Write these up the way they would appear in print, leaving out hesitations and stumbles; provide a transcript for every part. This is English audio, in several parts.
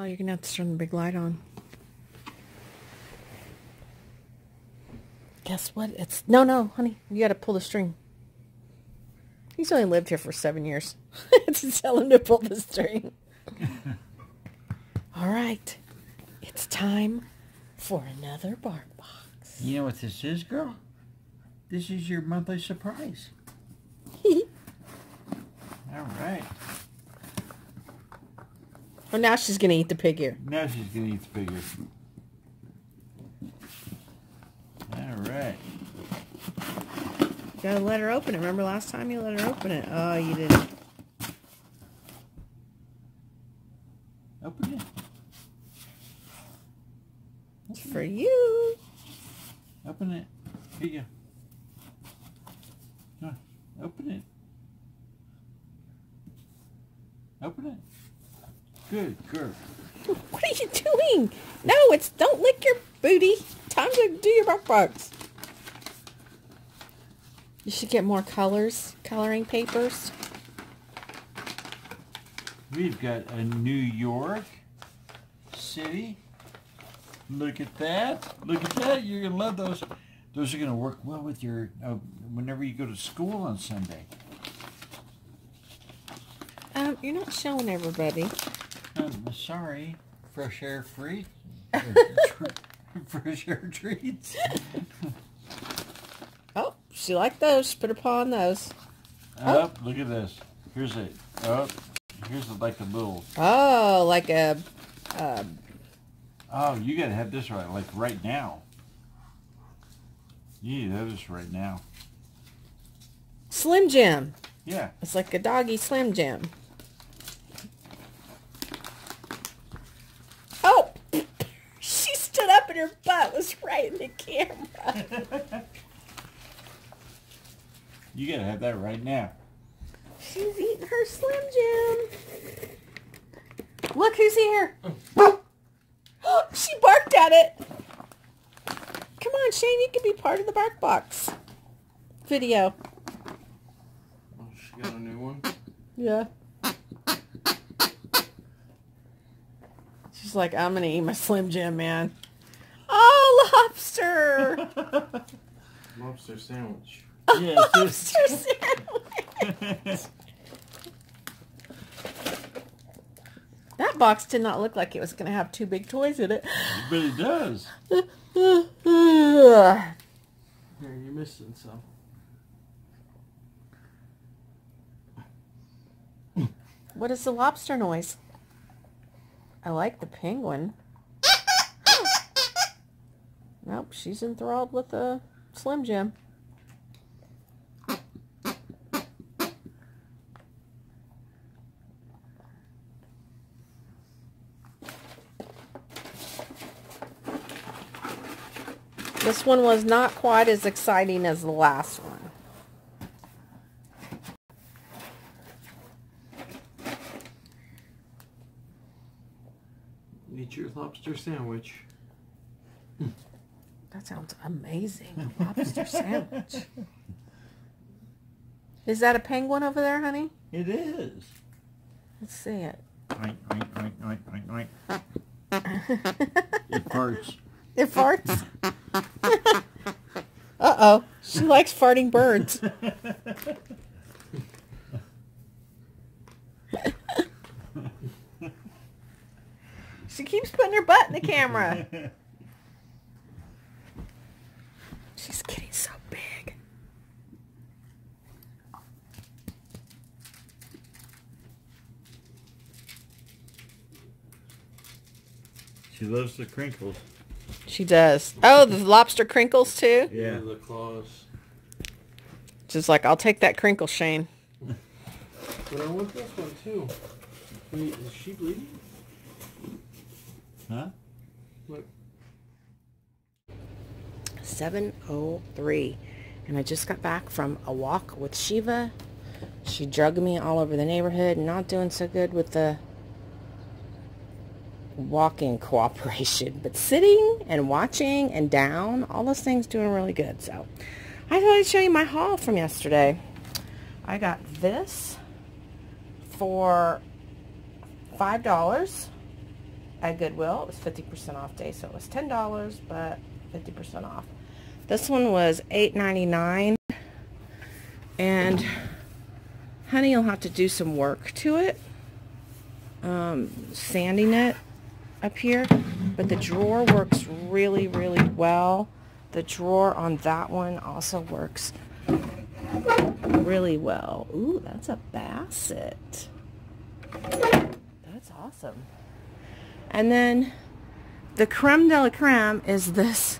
you're gonna have to turn the big light on. Guess what? It's no, honey. You gotta pull the string. He's only lived here for 7 years. To tell him to pull the string. All right, it's time for another bark box. You know what this is, girl? This is your monthly surprise. All right. Oh, now she's gonna eat the pig ear. Now she's gonna eat the pig ear. All right. You gotta let her open it. Remember last time you let her open it? Oh, you didn't. Open it. It's for you. Open it. Here you go. Come on. Open it. Open it. Good girl. What are you doing? No, don't lick your booty. Time to do your bark box. You should get more coloring papers. We've got a New York City. Look at that. Look at that. You're going to love those. Those are going to work well with your, whenever you go to school on Sunday. You're not showing everybody. Sorry. Fresh air free. Fresh air treats. Oh, she liked those. Put her paw on those. Oh, look at this. Here's a, here's like a little. Oh, like a. Oh, you gotta have this right, like right now. You need to have this right now. Slim Jim. Yeah. It's like a doggy Slim Jim. Oh, she stood up and her butt was right in the camera. You gotta have that right now. She's eating her Slim Jim. Look who's here. She barked at it. Come on, Shane, you can be part of the bark box video. Oh, she got a new one? Yeah. She's like, I'm going to eat my Slim Jim, man. Oh, lobster. Lobster sandwich. Yeah, Lobster sandwich. That box did not look like it was going to have 2 big toys in it. but it does. Here, you're missing some. What is the lobster noise? I like the penguin. Nope, she's enthralled with the Slim Jim. This one was not quite as exciting as the last one. Eat your lobster sandwich. That sounds amazing. A lobster sandwich. Is that a penguin over there, honey? It is. Let's see it. Oink, oink, oink, oink, oink, oink. It farts. It farts? Uh-oh. She likes farting birds. She keeps putting her butt in the camera. She's getting so big. She loves the crinkles. She does. Oh, the lobster crinkles too? Yeah. The claws. She's like, I'll take that crinkle, Shane. But I want this one too. Wait, is she bleeding? Huh? Look. 7:03, and I just got back from a walk with Shiva. She drugged me all over the neighborhood, not doing so good with the walking cooperation, but sitting and watching and down, all those things doing really good. So I thought I'd show you my haul from yesterday. I got this for $5. at Goodwill. It was 50% off day, so it was $10, but 50% off. This one was $8.99, and Honey will have to do some work to it, sanding it up here, but the drawer works really, really well. The drawer on that one also works really well. Ooh, that's a Basset. That's awesome. And then the creme de la creme is this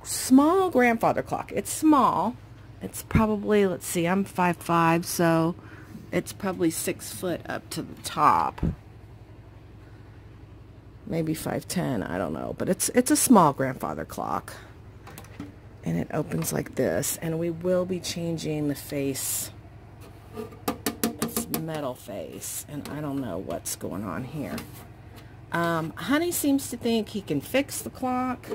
small grandfather clock. It's small. It's probably, let's see, I'm 5'5", so it's probably 6 foot up to the top. Maybe 5'10", I don't know. But it's a small grandfather clock. And it opens like this. And we will be changing the face. It's metal face. And I don't know what's going on here. Honey seems to think he can fix the clock.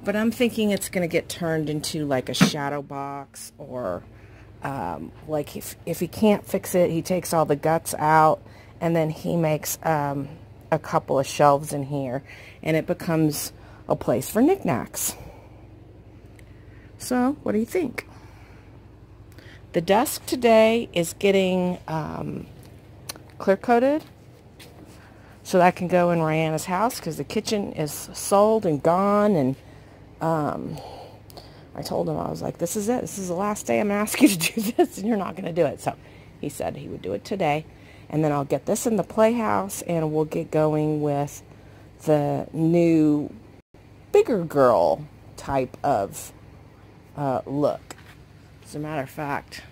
But I'm thinking it's going to get turned into like a shadow box, or like if he can't fix it, he takes all the guts out and then he makes a couple of shelves in here, and it becomes a place for knickknacks. So, what do you think? The desk today is getting clear coated so that I can go in Rihanna's house, because the kitchen is sold and gone, and I told him, I was like, this is it. This is the last day I'm going to ask you to do this, and you're not going to do it. So he said he would do it today. And then I'll get this in the playhouse, and we'll get going with the new bigger girl type of look. As a matter of fact,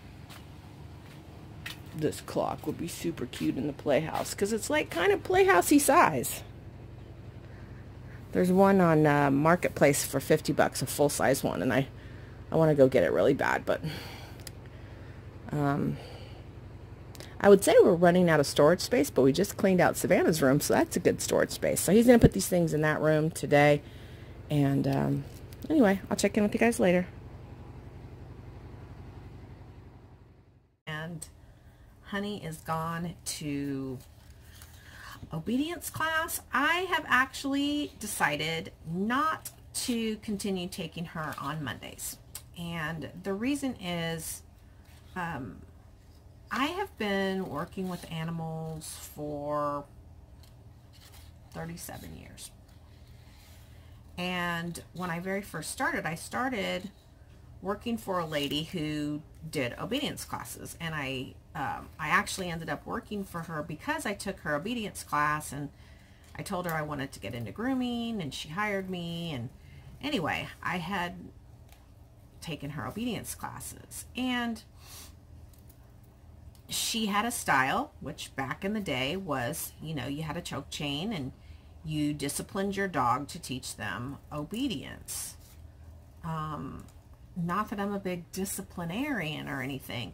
this clock would be super cute in the playhouse, because it's like kind of playhousey size. There's one on Marketplace for $50, a full-size one, and I want to go get it really bad, but I would say we're running out of storage space, but we just cleaned out Savannah's room, so that's a good storage space. So he's going to put these things in that room today, and anyway, I'll check in with you guys later. And Honey is gone to obedience class. I have actually decided not to continue taking her on Mondays, and the reason is I have been working with animals for 37 years, and when I very first started, I started working for a lady who did obedience classes, and I actually ended up working for her because I took her obedience class, and I told her I wanted to get into grooming, and she hired me. And anyway, I had taken her obedience classes, and she had a style, which back in the day was, you know, you had a choke chain and you disciplined your dog to teach them obedience. Not that I'm a big disciplinarian or anything,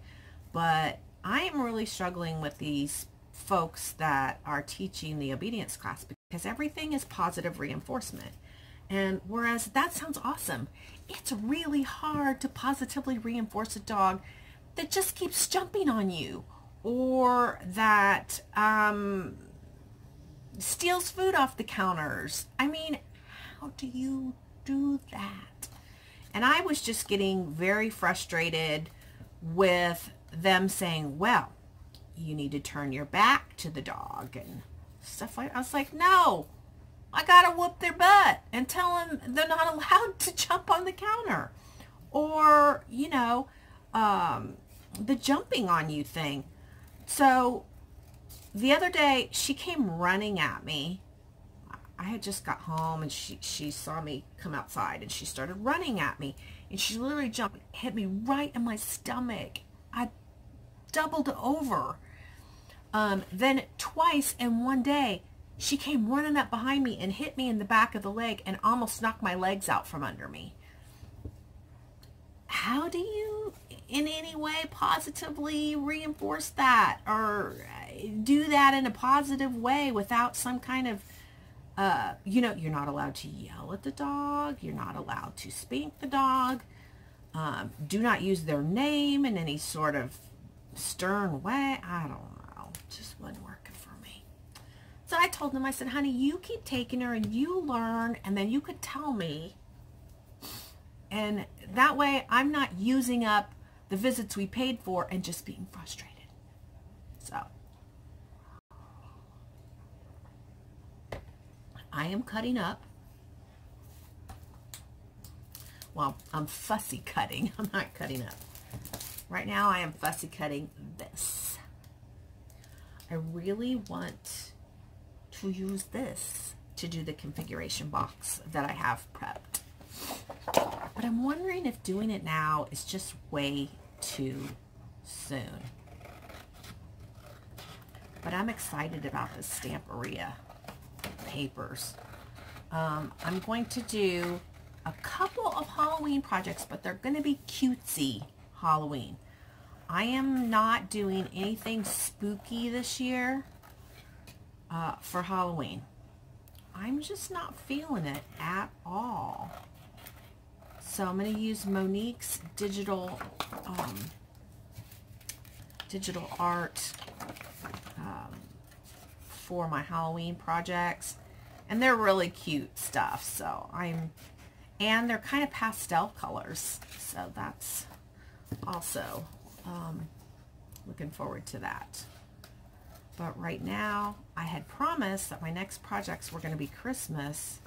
but I am really struggling with these folks that are teaching the obedience class, because everything is positive reinforcement. And whereas that sounds awesome, it's really hard to positively reinforce a dog that just keeps jumping on you, or that steals food off the counters. I mean, how do you do that? And I was just getting very frustrated with them saying, well, you need to turn your back to the dog and stuff like that. I was like, no, I gotta whoop their butt and tell them they're not allowed to jump on the counter. Or, you know, the jumping on you thing. So the other day she came running at me. I had just got home, and she saw me come outside, and she started running at me, and she literally jumped, hit me right in my stomach. I doubled over. Then twice in one day, she came running up behind me and hit me in the back of the leg and almost knocked my legs out from under me. How do you in any way positively reinforce that, or do that in a positive way without some kind of you know, you're not allowed to yell at the dog, you're not allowed to spank the dog, do not use their name in any sort of stern way. I don't know, it just wasn't working for me. I told them, I said, honey, you keep taking her and you learn, and then you could tell me. And that way I'm not using up the visits we paid for and just being frustrated. So I am cutting up. Well, I'm fussy cutting. I'm not cutting up. Right now I am fussy cutting this. I really want to use this to do the configuration box that I have prepped. But I'm wondering if doing it now is just way too soon. But I'm excited about the Stamperia papers. I'm going to do a couple of Halloween projects, but they're going to be cutesy Halloween. I am not doing anything spooky this year for Halloween. I'm just not feeling it at all. So I'm going to use Monique's digital art for my Halloween projects, and they're really cute stuff. So and they're kind of pastel colors, so that's also looking forward to that. But right now, I had promised that my next projects were going to be Christmas,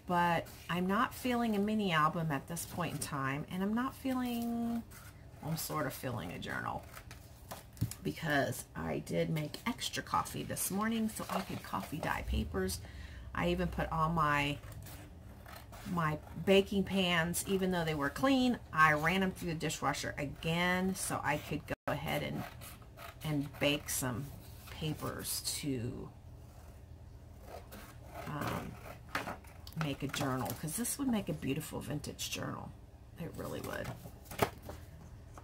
but I'm not feeling a mini album at this point in time, and I'm sort of feeling a journal, because I did make extra coffee this morning so I could coffee dye papers. I even put all my baking pans, even though they were clean, I ran them through the dishwasher again so I could go ahead and bake some papers to make a journal, because this would make a beautiful vintage journal. It really would.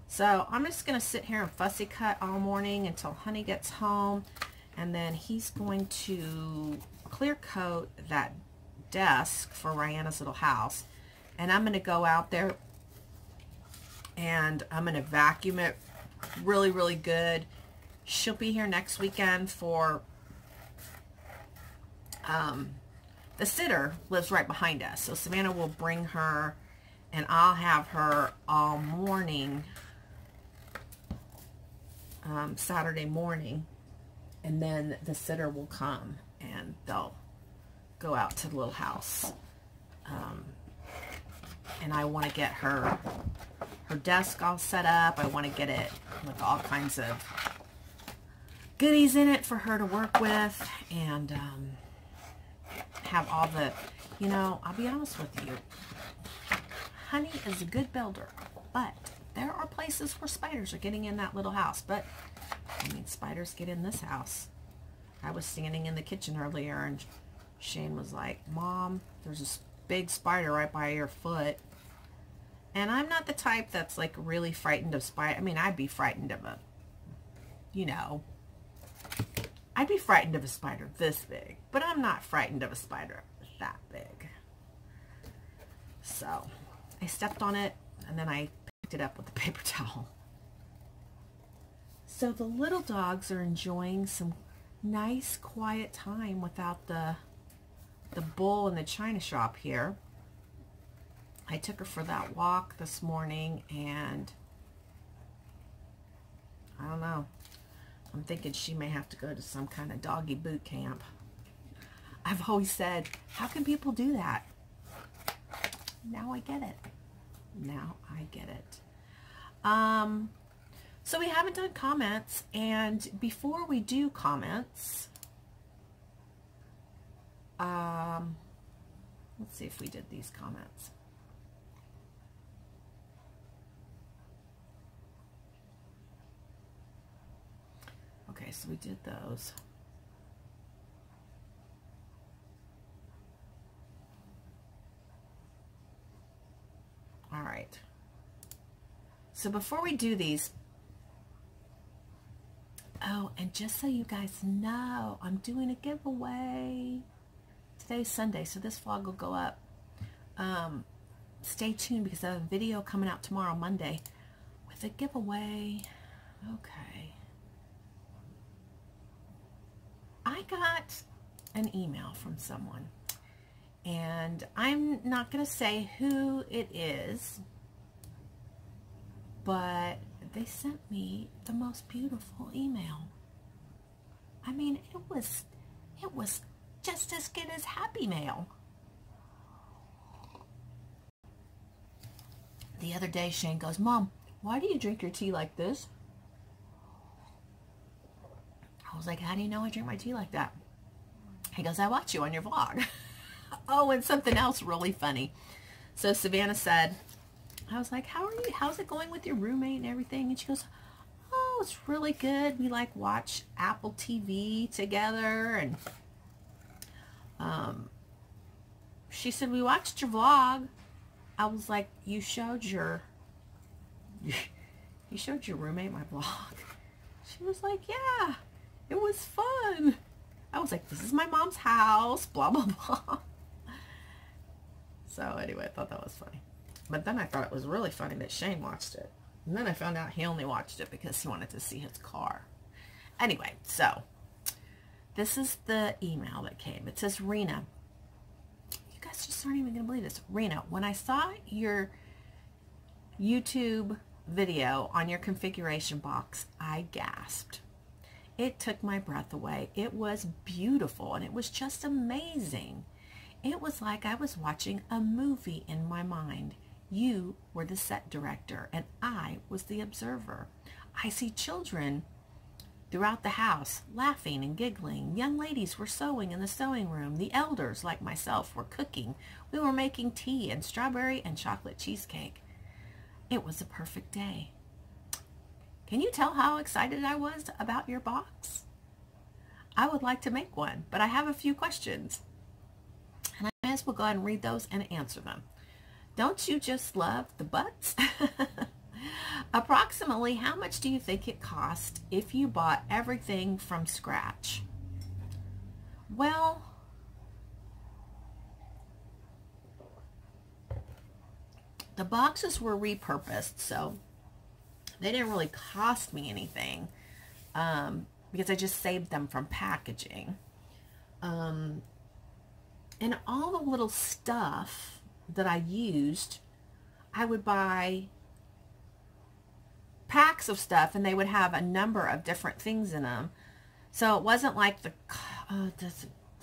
So I'm just going to sit here and fussy cut all morning until Honey gets home, and then he's going to clear coat that desk for Rihanna's little house, and I'm going to go out there and I'm going to vacuum it really, really good. She'll be here next weekend for the sitter lives right behind us, so Savannah will bring her, and I'll have her all morning Saturday morning, and then the sitter will come and they'll go out to the little house. And I want to get her desk all set up. I want to get it with all kinds of goodies in it for her to work with, and have all the, I'll be honest with you, Honey is a good builder, but there are places where spiders are getting in that little house. But I mean, spiders get in this house. I was standing in the kitchen earlier and Shane was like, Mom, there's this big spider right by your foot. And I'm not the type that's like really frightened of spider. I mean, I'd be frightened of I'd be frightened of a spider this big, but I'm not frightened of a spider that big. So I stepped on it and then I picked it up with a paper towel. So the little dogs are enjoying some nice quiet time without the bull in the china shop here. I took her for that walk this morning, and I don't know. I'm thinking she may have to go to some kind of doggy boot camp. I've always said, how can people do that? Now I get it. Now I get it. So we haven't done comments, and before we do comments, let's see if we did these comments. Okay, so we did those. All right. So before we do these, oh, and just so you guys know, I'm doing a giveaway. Today's Sunday, so this vlog will go up. Stay tuned, because I have a video coming out tomorrow, Monday, with a giveaway. Okay. I got an email from someone, and I'm not going to say who it is, but they sent me the most beautiful email. I mean, it was just as good as Happy Mail. The other day, Shane goes, Mom, why do you drink your tea like this? I was like, how do you know I drink my tea like that? He goes, I watch you on your vlog. Oh, and something else really funny. So Savannah said, I was like, how are you? How's it going with your roommate and everything? And she goes, oh, it's really good. We like watch Apple TV together. And she said, we watched your vlog. I was like, you showed your roommate my vlog? She was like, yeah, it was fun. I was like, this is my mom's house, blah, blah, blah. So anyway, I thought that was funny. But then I thought it was really funny that Shane watched it. And then I found out he only watched it because he wanted to see his car. Anyway, so this is the email that came. It says, Rena, you guys just aren't even going to believe this. Rena, when I saw your YouTube video on your configuration box, I gasped. It took my breath away. It was beautiful and it was just amazing. It was like I was watching a movie in my mind. You were the set director and I was the observer. I see children throughout the house laughing and giggling. Young ladies were sewing in the sewing room. The elders, like myself, were cooking. We were making tea and strawberry and chocolate cheesecake. It was a perfect day. Can you tell how excited I was about your box? I would like to make one, but I have a few questions. And I may as well go ahead and read those and answer them. Don't you just love the butts? Approximately how much do you think it cost if you bought everything from scratch? Well, the boxes were repurposed, so they didn't really cost me anything because I just saved them from packaging. And all the little stuff that I used, I would buy packs of stuff and they would have a number of different things in them. So it wasn't like the,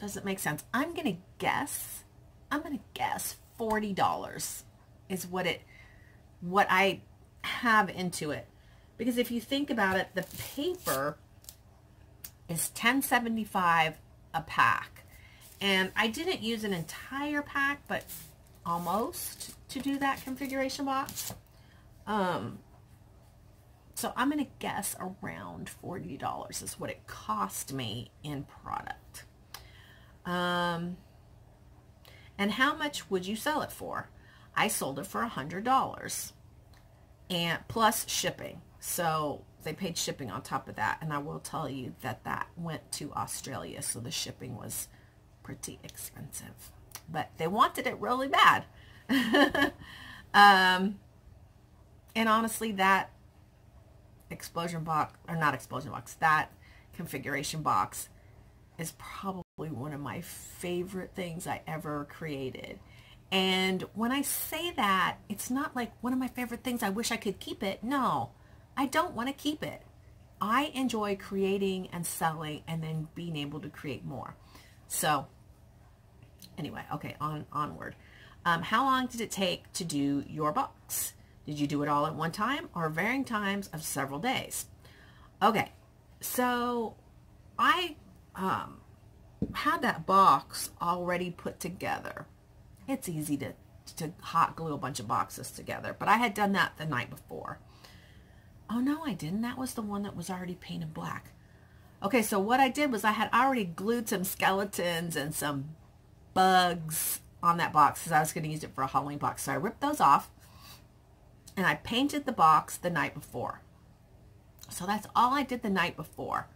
doesn't make sense. I'm going to guess $40 is what I have into it. Because if you think about it, the paper is $10.75 a pack. And I didn't use an entire pack, but almost to do that configuration box. So I'm going to guess around $40 is what it cost me in product. And how much would you sell it for? I sold it for $100 and plus shipping. So they paid shipping on top of that. And I will tell you that that went to Australia. So the shipping was pretty expensive, but they wanted it really bad. And honestly, that explosion box, or not explosion box, that configuration box is probably one of my favorite things I ever created. And when I say that, it's not like one of my favorite things, I wish I could keep it. No, I don't want to keep it. I enjoy creating and selling and then being able to create more. So anyway, okay, onward. How long did it take to do your box? Did you do it all at one time or varying times of several days? Okay, so I had that box already put together. It's easy to hot glue a bunch of boxes together, but I had done that the night before. Oh no, I didn't. That was the one that was already painted black. Okay, so what I did was I had already glued some skeletons and some bugs on that box because I was going to use it for a Halloween box. So I ripped those off and I painted the box the night before. So that's all I did the night before.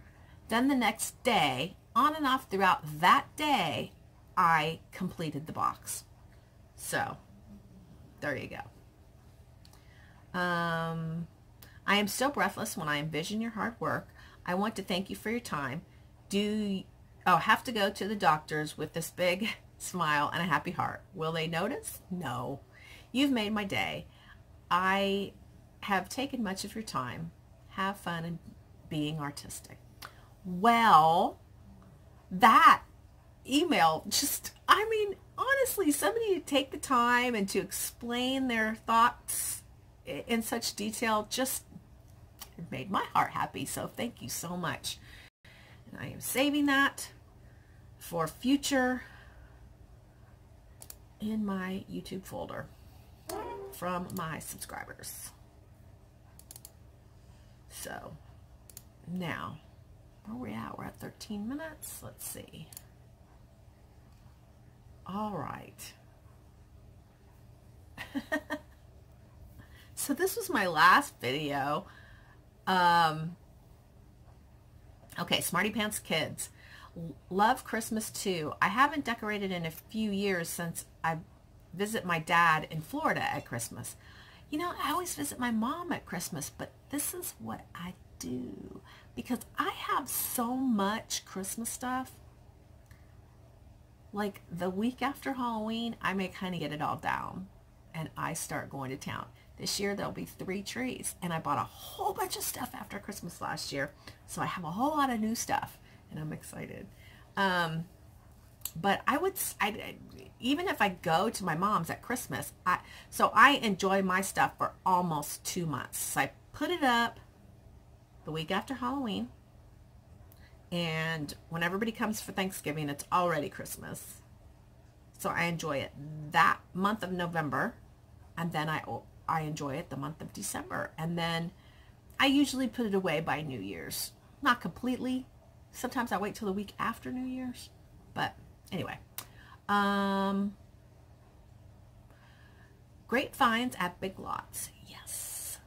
Then the next day, on and off throughout that day, I completed the box. So there you go. I am so breathless when I envision your hard work. I want to thank you for your time. Do Oh, have to go to the doctors with this big smile and a happy heart. Will they notice? No. You've made my day. I have taken much of your time. Have fun and being artistic. Well, that email just, I mean, honestly, somebody to take the time and to explain their thoughts in such detail just made my heart happy. So thank you so much. And I am saving that for future in my YouTube folder from my subscribers. So now, where are we at? We're at 13 minutes. Let's see. All right. So this was my last video. Okay, Smarty Pants Kids. Love Christmas too. I haven't decorated in a few years since I visit my dad in Florida at Christmas. You know, I always visit my mom at Christmas, but this is what I do because I have so much Christmas stuff. Like the week after Halloween, I may kind of get it all down and I start going to town. This year there'll be 3 trees and I bought a whole bunch of stuff after Christmas last year. So I have a whole lot of new stuff and I'm excited. But even if I go to my mom's at Christmas, I enjoy my stuff for almost 2 months. So I put it up the week after Halloween. And when everybody comes for Thanksgiving, it's already Christmas. So I enjoy it that month of November. And then I enjoy it the month of December. And then I usually put it away by New Year's. Not completely. Sometimes I wait till the week after New Year's. But anyway. Great finds at Big Lots. Yes.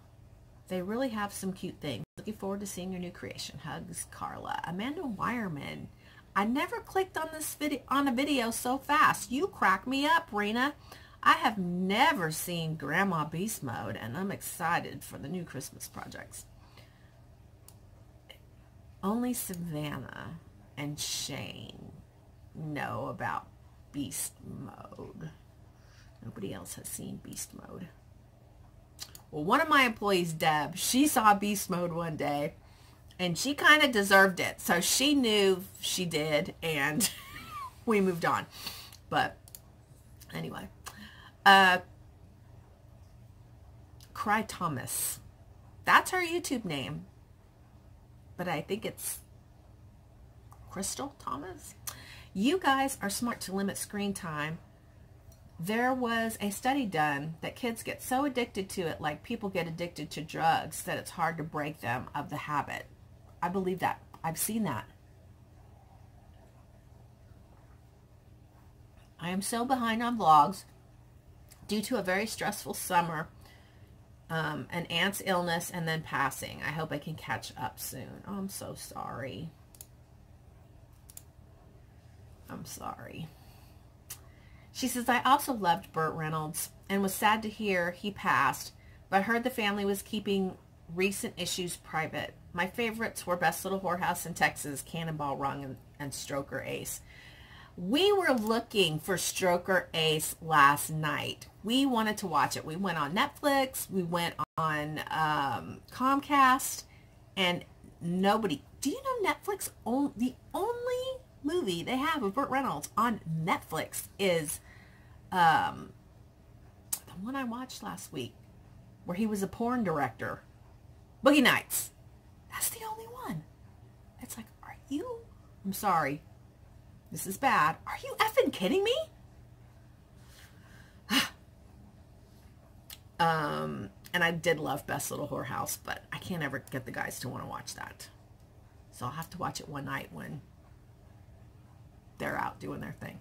They really have some cute things. Looking forward to seeing your new creation. Hugs, Carla. Amanda Wireman. I never clicked on this video so fast. You crack me up, Rena. I have never seen Grandma Beast Mode, and I'm excited for the new Christmas projects. Only Savannah and Shane know about Beast Mode. Nobody else has seen Beast Mode. Well, one of my employees, Deb, she saw Beast Mode one day, and she kind of deserved it. So she knew she did, and we moved on. But anyway. Cry Thomas. That's her YouTube name. But I think it's Crystal Thomas. You guys are smart to limit screen time. There was a study done that kids get so addicted to it, like people get addicted to drugs, that it's hard to break them of the habit. I believe that. I've seen that. I am so behind on vlogs due to a very stressful summer, an aunt's illness, and then passing. I hope I can catch up soon. Oh, I'm so sorry. I'm sorry. She says, I also loved Burt Reynolds and was sad to hear he passed, but heard the family was keeping recent issues private. My favorites were Best Little Whorehouse in Texas, Cannonball Run, and Stroker Ace. We were looking for Stroker Ace last night. We wanted to watch it. We went on Netflix. We went on Comcast, and nobody. Do you know Netflix? The only movie they have of Burt Reynolds on Netflix is the one I watched last week, where he was a porn director. Boogie Nights. That's the only one. It's like, are you? I'm sorry. This is bad. Are you effing kidding me? And I did love Best Little Whorehouse, but I can't ever get the guys to want to watch that. So I'll have to watch it one night when they're out doing their thing.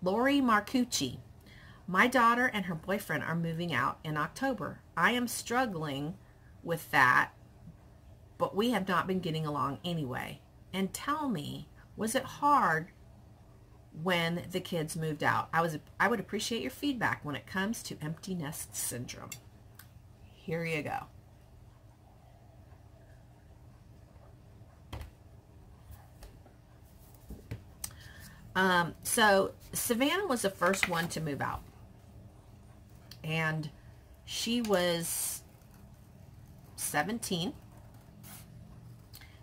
Lori Marcucci. My daughter and her boyfriend are moving out in October. I am struggling with that, but we have not been getting along anyway. And tell me, was it hard when the kids moved out? I would appreciate your feedback when it comes to empty nest syndrome. Here you go. So Savannah was the first one to move out. And she was 17.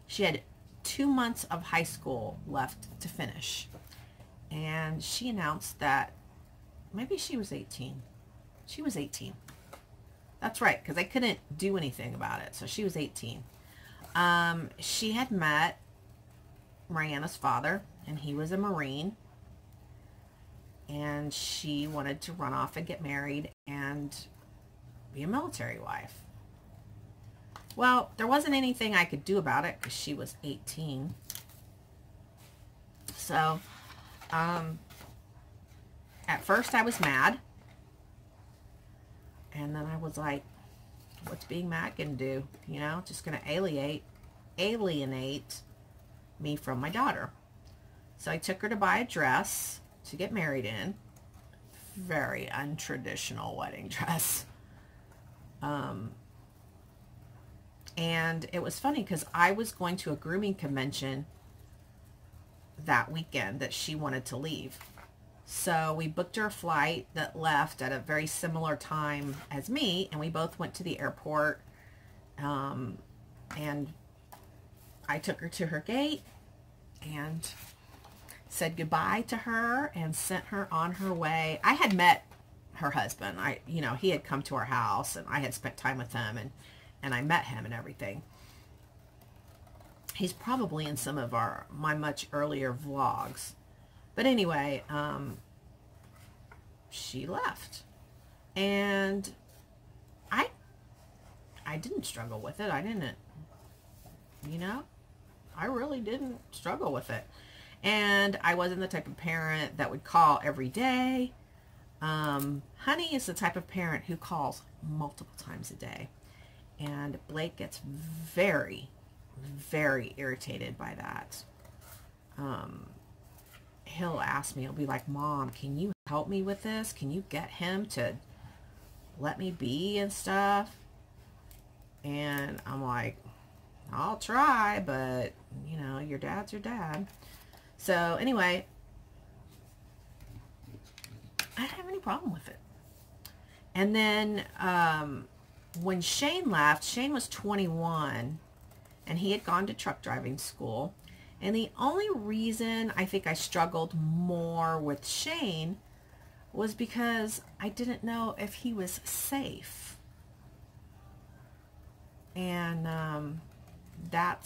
She had 2 months of high school left to finish. And she announced that maybe she was 18. She was 18. That's right, because I couldn't do anything about it. So she was 18. She had met Mariana's father, and he was a Marine. And she wanted to run off and get married and be a military wife. Well, there wasn't anything I could do about it because she was 18. So, at first I was mad. And then I was like, what's being mad gonna do? You know, just gonna alienate me from my daughter. So I took her to buy a dress to get married in. Very untraditional wedding dress. And it was funny because I was going to a grooming convention that weekend that she wanted to leave. So we booked her a flight that left at a very similar time as me, and we both went to the airport. And I took her to her gate and said goodbye to her and sent her on her way. I had met her husband. He had come to our house and I had spent time with him, and I met him and everything. He's probably in some of my much earlier vlogs. But anyway, she left. And I didn't struggle with it. I didn't, I really didn't struggle with it. And I wasn't the type of parent that would call every day. Honey is the type of parent who calls multiple times a day. And Blake gets very, very irritated by that. He'll ask me, he'll be like, Mom, can you help me with this? Can you get him to let me be and stuff? And I'm like, I'll try, but, your dad's your dad. So anyway, I didn't have any problem with it. And then when Shane left, Shane was 21 and he had gone to truck driving school. And the only reason I think I struggled more with Shane was because I didn't know if he was safe. And that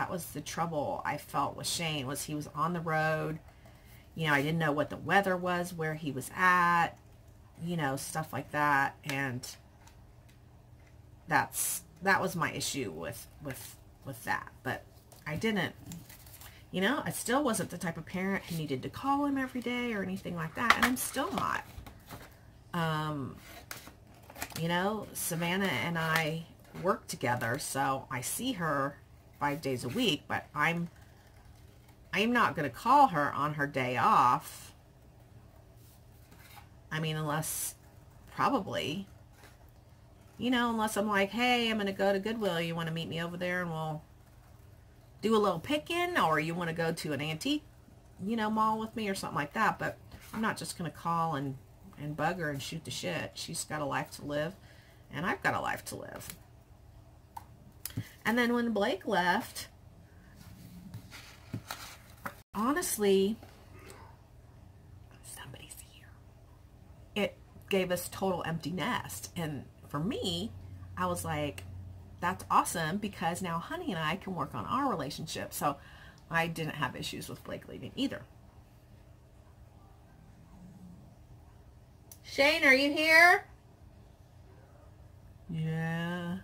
was the trouble I felt with Shane, was he was on the road. I didn't know what the weather was, where he was at, stuff like that. And that was my issue with that. But I didn't, I still wasn't the type of parent who needed to call him every day or anything like that. And I'm still not. Savannah and I work together, so I see her 5 days a week, but I'm not going to call her on her day off. Unless probably, unless I'm like, hey, I'm going to go to Goodwill. You want to meet me over there and we'll do a little picking, or you want to go to an antique, mall with me or something like that. But I'm not just going to call and bug her and shoot the shit. She's got a life to live, and I've got a life to live. And then when Blake left, honestly, somebody's here. It gave us total empty nest. And for me, I was like, that's awesome, because now Honey and I can work on our relationship. So I didn't have issues with Blake leaving either. Shane, are you here? Yeah.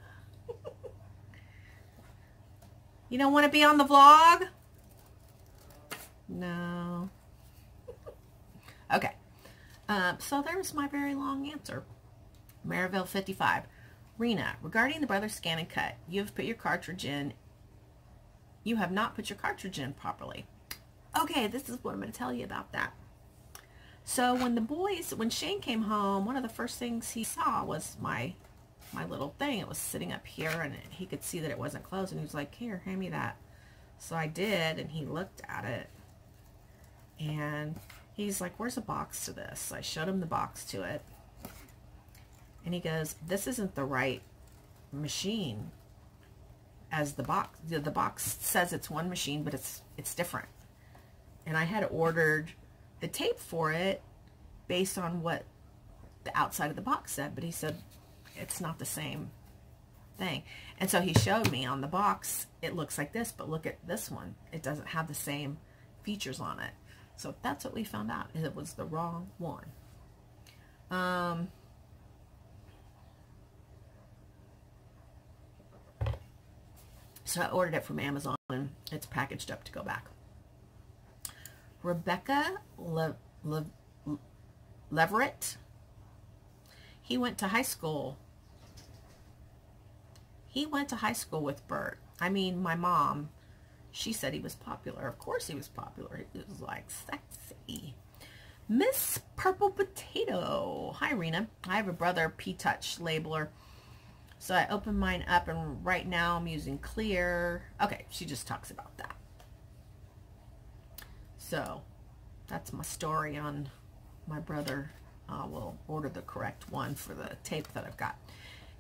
You don't want to be on the vlog? No. Okay. So there's my very long answer. Maryville 55. Rena, regarding the brother scan and cut, you have put your cartridge in. You have not put your cartridge in properly. Okay, this is what I'm going to tell you about that. So when Shane came home, one of the first things he saw was my little thing. It was sitting up here, and he could see that it wasn't closed, and he was like, here, hand me that. So I did, and he looked at it, And he's like, where's a box to this? So I showed him the box to it. And he goes, this isn't the right machine as the box. The box says it's one machine, but it's different. And I had ordered the tape for it based on what the outside of the box said, but he said it's not the same thing. And so he showed me on the box, it looks like this, but look at this one. It doesn't have the same features on it. So that's what we found out. It was the wrong one. So I ordered it from Amazon, and it's packaged up to go back. Rebecca Leverett. He went to high school. He went to high school with Bert. I mean, my mom, she said he was popular. Of course he was popular. He was like sexy. Miss Purple Potato. Hi, Rena. I have a brother, P-Touch labeler. So I opened mine up, and right now I'm using clear. Okay, she just talks about that. So that's my story on my brother. Will order the correct one for the tape that I've got.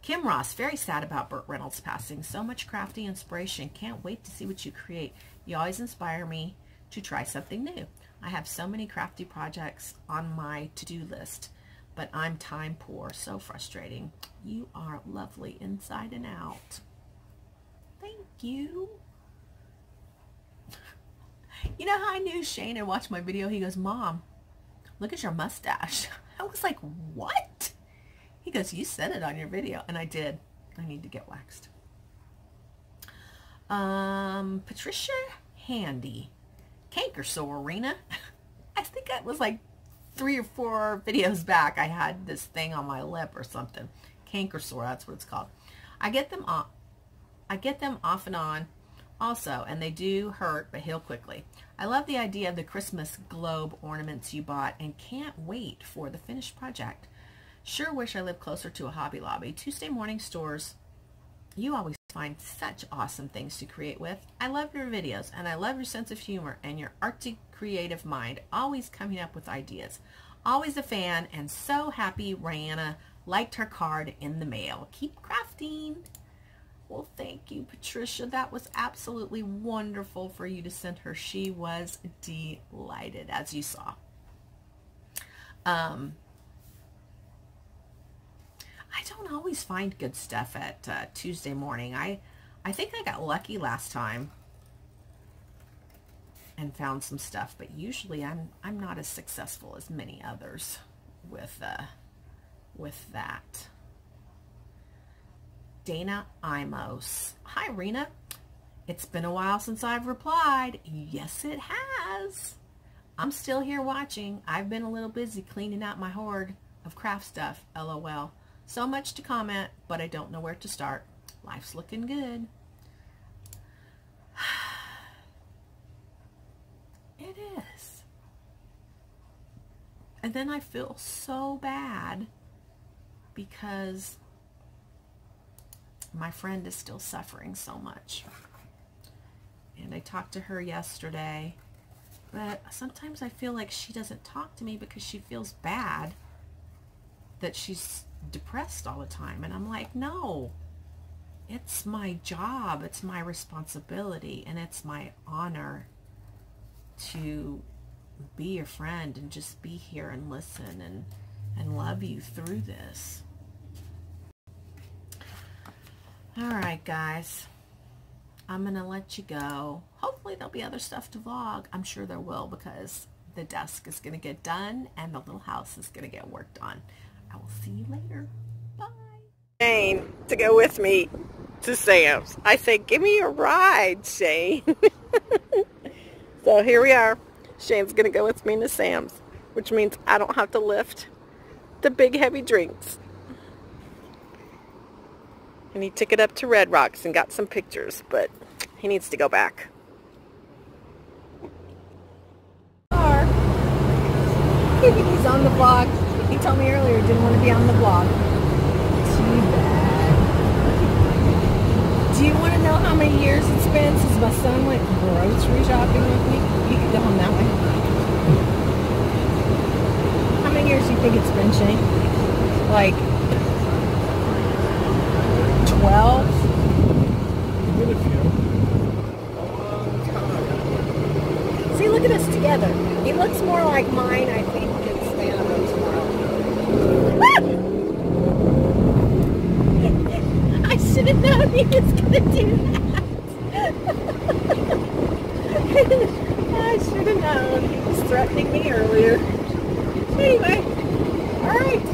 Kim Ross, very sad about Burt Reynolds passing. So much crafty inspiration. Can't wait to see what you create. You always inspire me to try something new. I have so many crafty projects on my to-do list, but I'm time poor. So frustrating. You are lovely inside and out. Thank you. You know how I knew Shane had watched my video? He goes, Mom, look at your mustache. I was like, what? He goes, you said it on your video. And I did. I need to get waxed. Patricia Handy. Canker sore, Rena. I think it was like 3 or 4 videos back. I had this thing on my lip or something. Canker sore, that's what it's called. I get them off and on also, and they do hurt but heal quickly. I love the idea of the Christmas globe ornaments you bought and can't wait for the finished project. Sure wish I lived closer to a Hobby Lobby. Tuesday morning stores, you always find such awesome things to create with. I love your videos, and I love your sense of humor and your artsy creative mind, always coming up with ideas. Always a fan, and so happy Rihanna liked her card in the mail. Keep crafting. Well, thank you, Patricia. That was absolutely wonderful for you to send her. She was delighted, as you saw. I don't always find good stuff at Tuesday morning. I think I got lucky last time and found some stuff, but usually I'm not as successful as many others with that. Dana Imos. Hi, Rena. It's been a while since I've replied. Yes, it has. I'm still here watching. I've been a little busy cleaning out my hoard of craft stuff. LOL. So much to comment, but I don't know where to start. Life's looking good. It is. And then I feel so bad because my friend is still suffering so much. And I talked to her yesterday, but sometimes I feel like she doesn't talk to me because she feels bad that she's depressed all the time. And I'm like, no, it's my job, it's my responsibility, and it's my honor to be your friend and just be here and listen and love you through this. All right, guys, I'm gonna let you go. Hopefully there'll be other stuff to vlog. I'm sure there will, because the desk is gonna get done and the little house is gonna get worked on. I will see you later. Bye. Shane to go with me to Sam's. I said, give me a ride, Shane. So here we are. Shane's gonna go with me to Sam's, which means I don't have to lift the big heavy drinks. And he took it up to Red Rocks and got some pictures, but he needs to go back. He's on the vlog. He told me earlier he didn't want to be on the vlog. Too bad. Do you want to know how many years it's been since my son went grocery shopping with me? You can go home that way. didn't she? Like 12? Did a few. See, look at us together. He looks more like mine, I think, than Spano's world. I should have known he was going to do that. I should have known. He was threatening me earlier. Anyway, all right.